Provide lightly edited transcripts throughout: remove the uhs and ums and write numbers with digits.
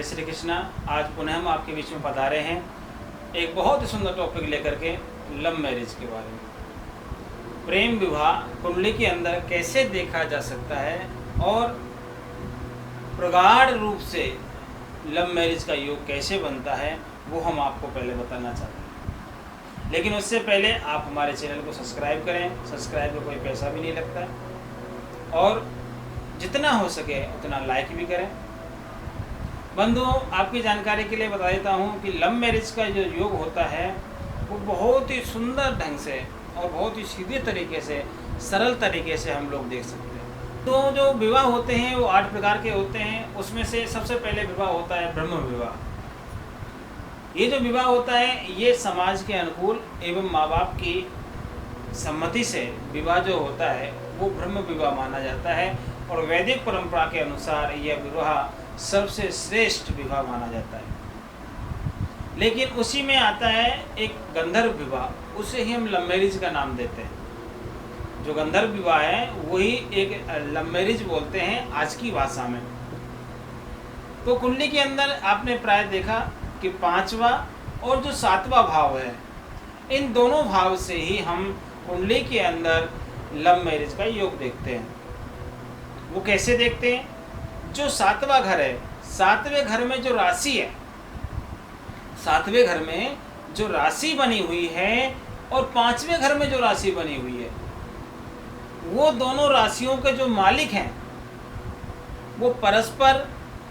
श्री कृष्णा। आज पुनः हम आपके बीच में पधारे हैं एक बहुत ही सुंदर टॉपिक लेकर के, लव मैरिज के बारे में। प्रेम विवाह कुंडली के अंदर कैसे देखा जा सकता है और प्रगाढ़ रूप से लव मैरिज का योग कैसे बनता है, वो हम आपको पहले बताना चाहते हैं। लेकिन उससे पहले आप हमारे चैनल को सब्सक्राइब करें। सब्सक्राइब में कोई पैसा भी नहीं लगता है और जितना हो सके उतना लाइक भी करें। बंधुओं, आपकी जानकारी के लिए बता देता हूँ कि लव मैरिज का जो योग होता है वो बहुत ही सुंदर ढंग से और बहुत ही सीधे तरीके से, सरल तरीके से हम लोग देख सकते हैं। तो जो विवाह होते हैं वो 8 प्रकार के होते हैं। उसमें से सबसे पहले विवाह होता है ब्रह्म विवाह। ये जो विवाह होता है ये समाज के अनुकूल एवं माँ बाप की सम्मति से विवाह जो होता है वो ब्रह्म विवाह माना जाता है और वैदिक परंपरा के अनुसार यह विवाह सबसे श्रेष्ठ विवाह माना जाता है। लेकिन उसी में आता है एक गंधर्व विवाह, उसे ही हम लव मैरिज का नाम देते हैं। जो गंधर्व विवाह है वही एक लव मैरिज बोलते हैं आज की भाषा में। तो कुंडली के अंदर आपने प्राय देखा कि 5वां और जो 7वां भाव है, इन दोनों भाव से ही हम कुंडली के अंदर लव मैरिज का योग देखते हैं। वो कैसे देखते हैं? जो 7वां घर है, 7वें घर में जो राशि है, 7वें घर में जो राशि बनी हुई है और 5वें घर में जो राशि बनी हुई है, वो दोनों राशियों के जो मालिक हैं वो परस्पर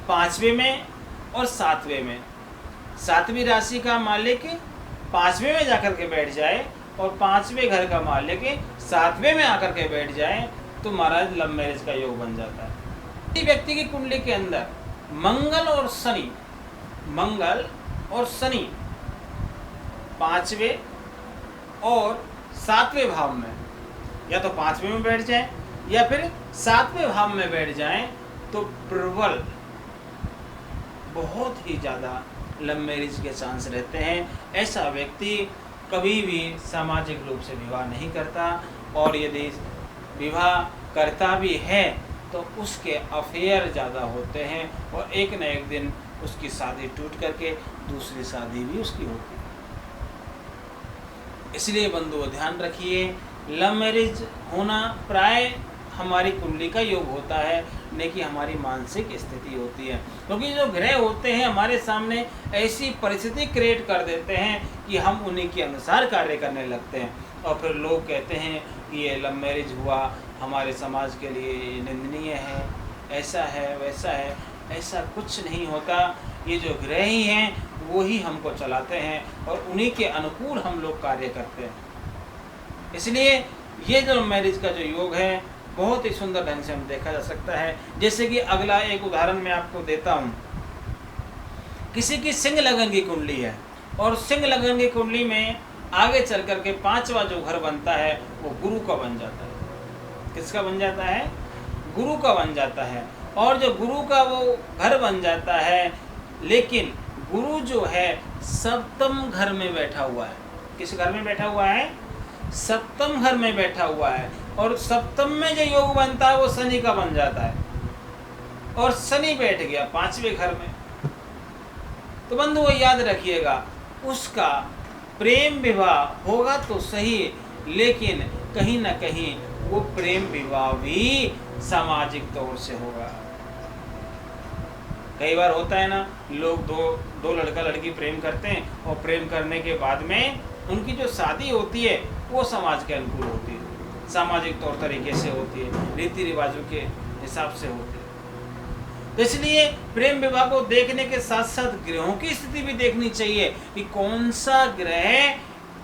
5वें में और 7वें में, 7वीं राशि का मालिक 5वें में जाकर के बैठ जाए और 5वें घर का मालिक 7वें में आकर के बैठ जाए तो महाराज लव मैरिज का योग बन जाता है। व्यक्ति की कुंडली के अंदर मंगल और शनि 5वें और 7वें भाव में, या तो 5वें में बैठ जाए या फिर 7वें भाव में बैठ जाए तो प्रबल, बहुत ही ज़्यादा लव मैरिज के चांस रहते हैं। ऐसा व्यक्ति कभी भी सामाजिक रूप से विवाह नहीं करता और यदि विवाह करता भी है तो उसके अफेयर ज़्यादा होते हैं और एक न एक दिन उसकी शादी टूट करके दूसरी शादी भी उसकी होती है। इसलिए बंधुओं ध्यान रखिए, लव मैरिज होना प्राय हमारी कुंडली का योग होता है, न कि हमारी मानसिक स्थिति होती है। क्योंकि जो ग्रह होते हैं हमारे सामने ऐसी परिस्थिति क्रिएट कर देते हैं कि हम उन्हीं के अनुसार कार्य करने लगते हैं और फिर लोग कहते हैं कि ये लव मैरिज हुआ हमारे समाज के लिए निंदनीय है, ऐसा है वैसा है। ऐसा कुछ नहीं होता। ये जो ग्रह ही हैं वो ही हमको चलाते हैं और उन्हीं के अनुकूल हम लोग कार्य करते हैं। इसलिए ये जो मैरिज का जो योग है बहुत ही सुंदर ढंग से हम देखा जा सकता है। जैसे कि अगला एक उदाहरण मैं आपको देता हूँ। किसी की सिंह लगन की कुंडली है और सिंह लगन की कुंडली में आगे चल करके 5वां जो घर बनता है वो गुरु का बन जाता है। किसका बन जाता है? गुरु का बन जाता है। और जो गुरु का वो घर बन जाता है, लेकिन गुरु जो है 7म घर में बैठा हुआ है। किस घर में बैठा हुआ है? 7म घर में बैठा हुआ है। और 7म में जो योग बनता है वो शनि का बन जाता है और शनि बैठ गया 5वें घर में। तो बंधु वो याद रखिएगा, उसका प्रेम विवाह होगा तो सही, लेकिन कहीं ना कहीं वो प्रेम विवाह भी सामाजिक तौर से होगा। कई बार होता है ना, लोग दो लड़का लड़की प्रेम करते हैं और प्रेम करने के बाद में उनकी जो शादी होती है वो समाज के अनुकूल होती है, सामाजिक तौर तरीके से होती है, रीति रिवाजों के हिसाब से होती है। तो इसलिए प्रेम विवाह को देखने के साथ साथ ग्रहों की स्थिति भी देखनी चाहिए कि कौन सा ग्रह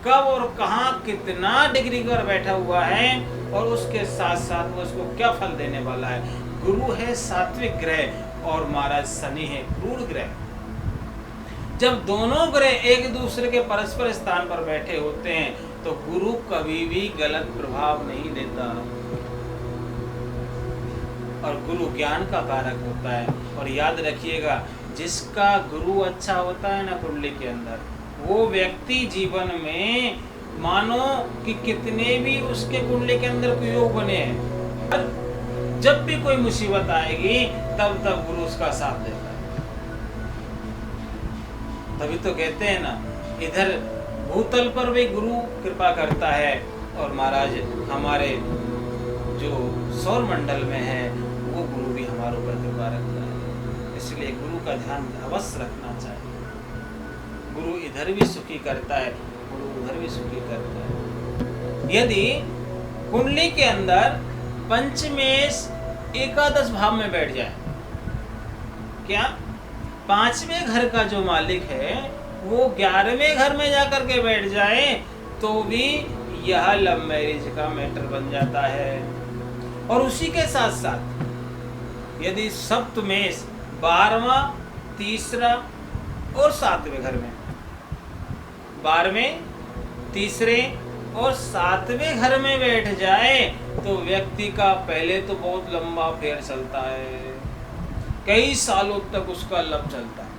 कब और कहाँ कितना डिग्री पर बैठा हुआ है और उसके साथ साथ वो उसको क्या फल देने वाला है। गुरु है सात्विक ग्रह और महाराज शनि है क्रूर ग्रह। जब दोनों ग्रह एक दूसरे के परस्पर स्थान पर बैठे होते हैं तो गुरु कभी भी गलत प्रभाव नहीं देता और गुरु ज्ञान का कारक होता है। और याद रखिएगा, जिसका गुरु अच्छा होता है ना कुंडली के अंदर, वो व्यक्ति जीवन में मानो कि कितने भी उसके कुंडली के अंदर कोई योग बने हैं, जब भी कोई मुसीबत आएगी तब गुरु उसका साथ देता है। तभी तो कहते हैं ना, इधर भूतल पर भी गुरु कृपा करता है और महाराज हमारे जो सौर मंडल में है वो गुरु भी हमारे ऊपर कृपा रखता है। इसलिए गुरु का ध्यान अवश्य रखना चाहिए। गुरु इधर भी सुखी करता है, गुरु उधर भी सुखी करता है। यदि कुंडली के अंदर पंचमेश एकादश भाव में बैठ जाए, क्या 5वें घर का जो मालिक है वो 11वें घर में जाकर के बैठ जाए तो भी यह लव मैरिज का मैटर बन जाता है। और उसी के साथ साथ यदि सप्तमेश 12वां, तीसरा और 7वें घर में, 12वें, तीसरे और 7वें घर में बैठ जाए तो व्यक्ति का पहले तो बहुत लंबा फेर चलता है, कई सालों तक उसका लव चलता है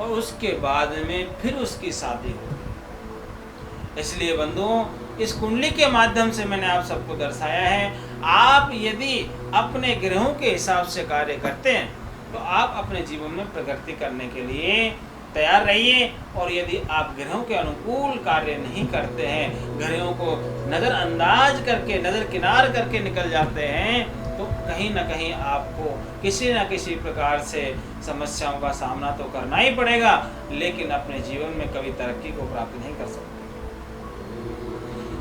और उसके बाद में फिर उसकी शादी होती है। इसलिए बंधुओं, इस कुंडली के माध्यम से मैंने आप सबको दर्शाया है, आप यदि अपने ग्रहों के हिसाब से कार्य करते हैं तो आप अपने जीवन में प्रगति करने के लिए तैयार रहिए। और यदि आप ग्रहों के अनुकूल कार्य नहीं करते हैं, ग्रहों को नज़रअंदाज करके, नज़र किनार करके निकल जाते हैं, तो कहीं ना कहीं आपको किसी न किसी प्रकार से समस्याओं का सामना तो करना ही पड़ेगा, लेकिन अपने जीवन में कभी तरक्की को प्राप्त नहीं कर सकते।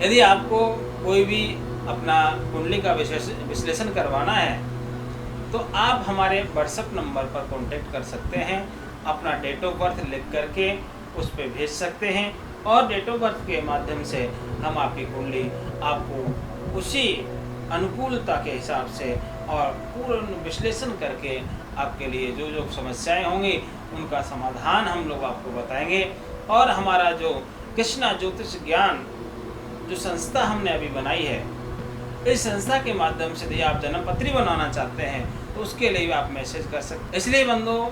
यदि आपको कोई भी अपना कुंडली का विश्लेषण करवाना है तो आप हमारे व्हाट्सएप नंबर पर कांटेक्ट कर सकते हैं, अपना डेट ऑफ बर्थ लिख करके उस पर भेज सकते हैं और डेट ऑफ बर्थ के माध्यम से हम आपकी कुंडली आपको उसी अनुकूलता के हिसाब से और पूर्ण विश्लेषण करके आपके लिए जो जो समस्याएं होंगी उनका समाधान हम लोग आपको बताएंगे। और हमारा जो कृष्णा ज्योतिष ज्ञान जो संस्था हमने अभी बनाई है, इस संस्था के माध्यम से यदि आप जन्मपत्री बनाना चाहते हैं तो उसके लिए भी आप मैसेज कर सकते हैं। इसलिए बंधुओं,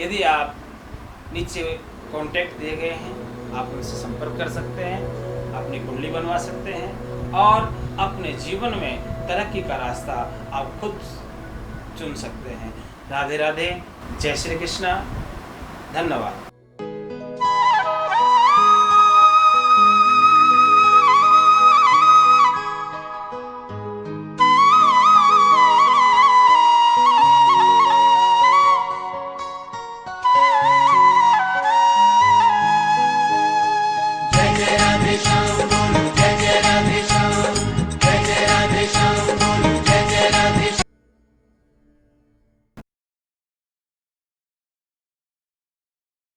यदि आप नीचे कॉन्टैक्ट दिए गए हैं आप उनसे संपर्क कर सकते हैं, अपनी कुंडली बनवा सकते हैं और अपने जीवन में तरक्की का रास्ता आप खुद चुन सकते हैं। राधे राधे, जय श्री कृष्णा, धन्यवाद।